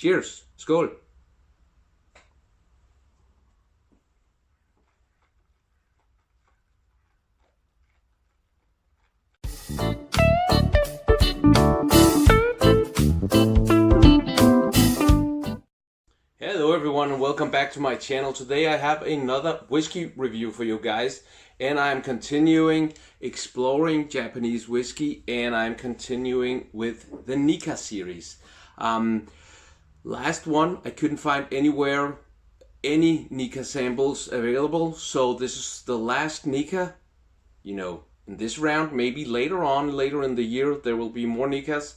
Cheers. Skål. Hello everyone and welcome back to my channel. Today I have another whiskey review for you guys, and I'm continuing exploring Japanese whiskey, and I'm continuing with the Nikka series. Last one I couldn't find anywhere any Nikka samples available, so this is the last Nikka, in this round. Maybe later in the year there will be more Nikkas,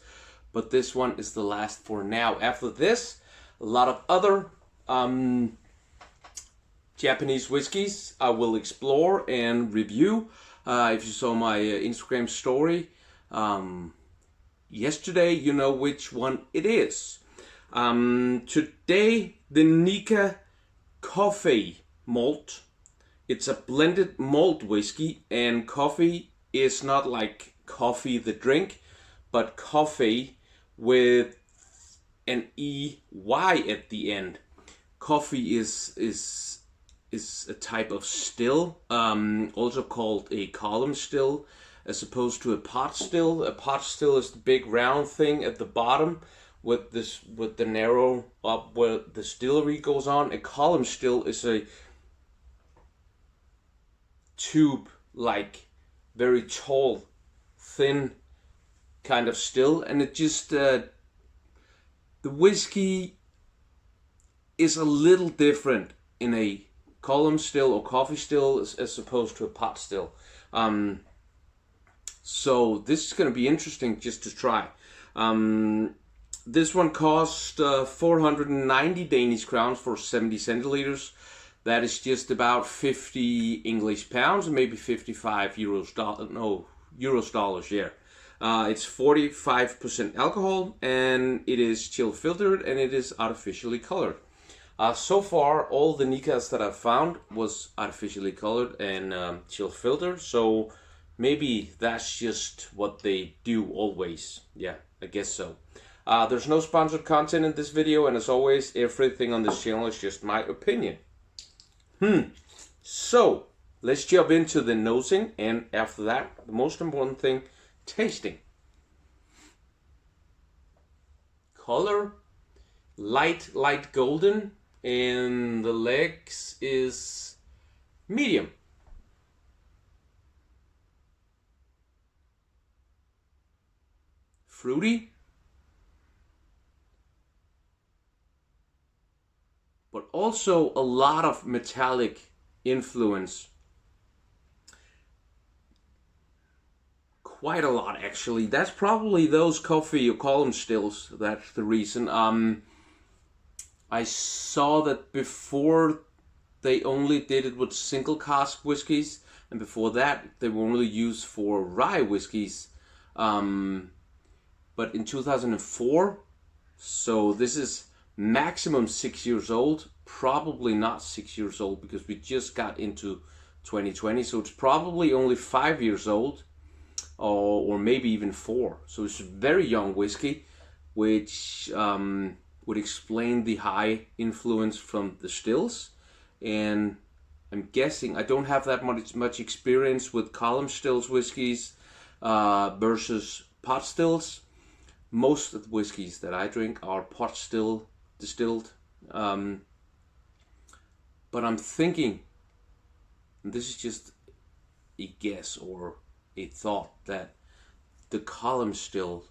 but this one is the last for now. After this, a lot of other Japanese whiskeys I will explore and review. If you saw my Instagram story yesterday, you know which one it is. Today, the Nikka Coffey malt. It's a blended malt whiskey, and coffee is not like coffee the drink, but coffee with an EY at the end. Coffee is a type of still, also called a column still, as opposed to a pot still. A pot still is the big round thing at the bottom with the narrow up where the distillery goes on. A column still is a tube, like very tall, thin kind of still, and it just the whiskey is a little different in a column still or coffee still as opposed to a pot still. So this is going to be interesting just to try. This one cost 490 Danish crowns for 70 centiliters. That is just about 50 English pounds, maybe 55 euros, dollars, yeah. It's 45% alcohol, and it is chill filtered, and it is artificially colored. So far, all the Nikkas that I've found was artificially colored and chill filtered, so maybe that's just what they do always. Yeah, I guess so. There's no sponsored content in this video, and as always, everything on this channel is just my opinion. So, let's jump into the nosing, and after that, the most important thing, tasting. Color, light golden, and the legs is medium. Fruity, but also a lot of metallic influence. Quite a lot, actually. That's probably those coffee or column stills. That's the reason. I saw that before they only did it with single cask whiskies, and before that they were only used for rye whiskies. But in 2004, so this is maximum 6 years old, probably not 6 years old because we just got into 2020, so it's probably only 5 years old, or maybe even 4. So it's a very young whiskey, which would explain the high influence from the stills. And I'm guessing, I don't have that much experience with column stills whiskeys versus pot stills. Most of the whiskeys that I drink are pot still distilled, but I'm thinking, and this is just a guess or a thought, that the column still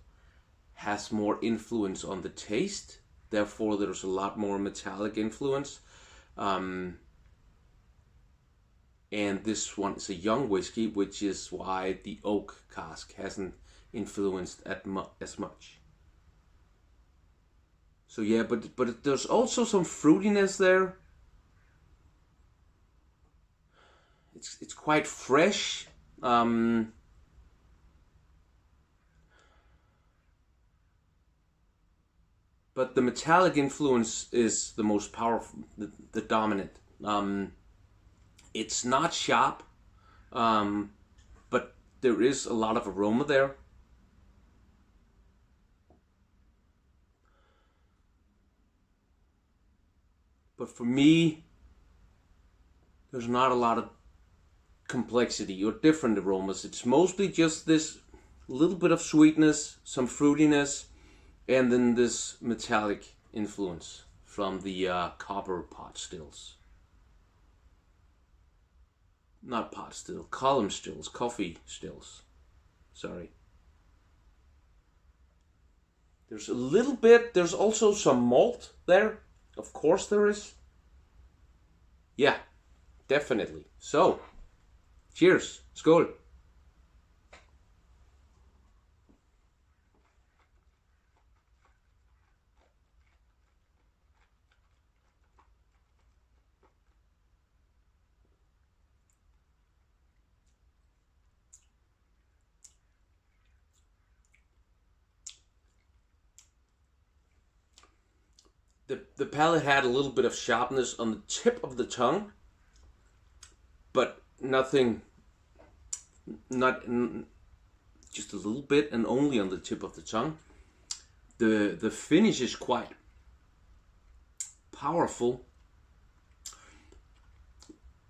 has more influence on the taste, therefore there's a lot more metallic influence, and this one is a young whiskey, which is why the oak cask hasn't influenced as much. So yeah, but there's also some fruitiness there. It's quite fresh. But the metallic influence is the most powerful, the dominant. It's not sharp, but there is a lot of aroma there. But for me, there's not a lot of complexity or different aromas. It's mostly just this little bit of sweetness, some fruitiness, and then this metallic influence from the copper pot stills. Not pot still, column stills, coffee stills. Sorry. There's a little bit, there's also some malt there. Of course there is. Yeah, definitely. So, cheers. Skål. The palate had a little bit of sharpness on the tip of the tongue, but nothing, just a little bit, and only on the tip of the tongue. The finish is quite powerful,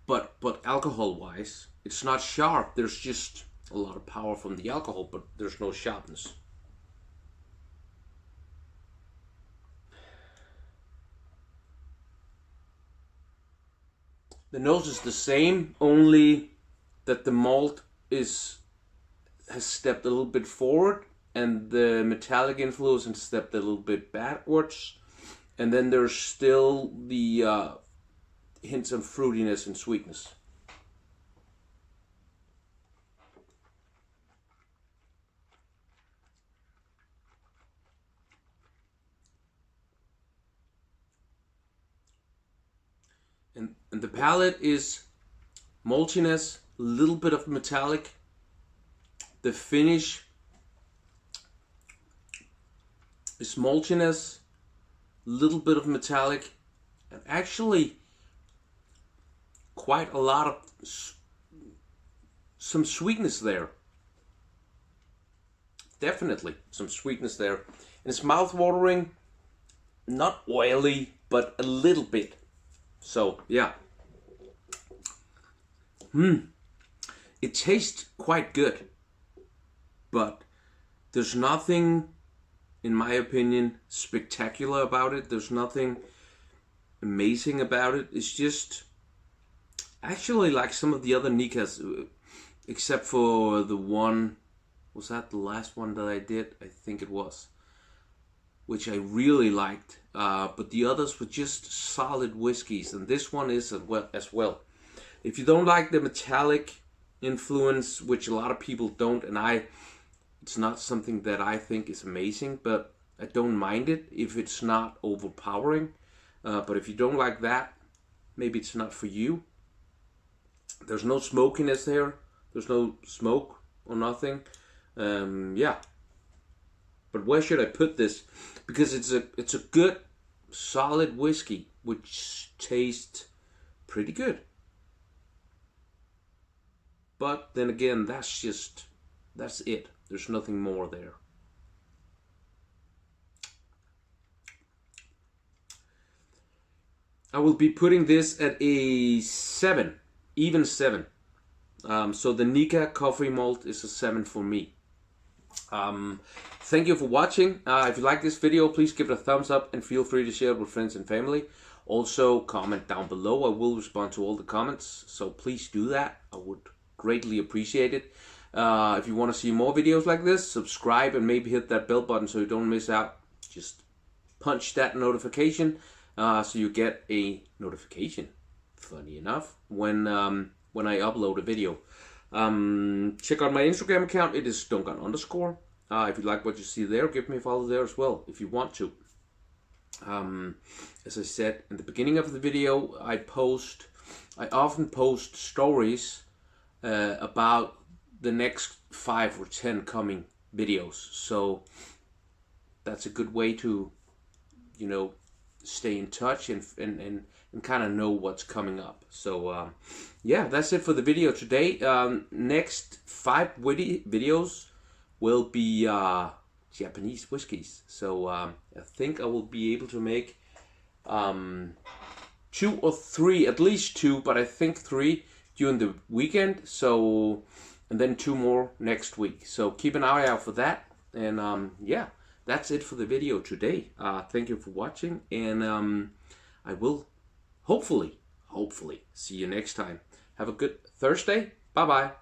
but alcohol wise, it's not sharp. There's just a lot of power from the alcohol, but there's no sharpness. The nose is the same, only that the malt has stepped a little bit forward, and the metallic influence has stepped a little bit backwards. And then there's still the hints of fruitiness and sweetness. And the palate is maltiness, a little bit of metallic. The finish is maltiness, a little bit of metallic, and actually quite a lot of some sweetness there. Definitely some sweetness there. And it's mouth-watering, not oily, but a little bit. So, yeah. It tastes quite good, but there's nothing, in my opinion, spectacular about it. There's nothing amazing about it. It's just actually like some of the other Nikkas, except for the one, was that the last one that I did? I think it was, which I really liked. But the others were just solid whiskeys, and this one is as well. If you don't like the metallic influence, which a lot of people don't, and it's not something that I think is amazing, but I don't mind it if it's not overpowering. But if you don't like that, maybe it's not for you. There's no smokiness there. There's no smoke or nothing. Yeah. But where should I put this? Because it's a good, solid whiskey, which tastes pretty good. But then again, that's it. There's nothing more there. I will be putting this at a 7, even 7. So the Nikka Coffey malt is a 7 for me. Thank you for watching. If you like this video, please give it a thumbs up and feel free to share it with friends and family. Also, comment down below. I will respond to all the comments, so please do that. I would greatly appreciate it. If you want to see more videos like this, subscribe and maybe hit that bell button so you don't miss out. Just punch that notification so you get a notification, funny enough, when I upload a video. Check out my Instagram account. It is Dunkeren_. If you like what you see there, give me a follow there as well if you want to. As I said in the beginning of the video, I often post stories about the next 5 or 10 coming videos. So that's a good way to, stay in touch and kind of know what's coming up. So yeah, that's it for the video today. Next 5 videos will be Japanese whiskeys. So I think I will be able to make 2 or 3, at least 2, but I think 3 during the weekend. So, and then 2 more next week. So keep an eye out for that. And yeah, that's it for the video today. Thank you for watching, and I will hopefully see you next time. Have a good Thursday. Bye bye.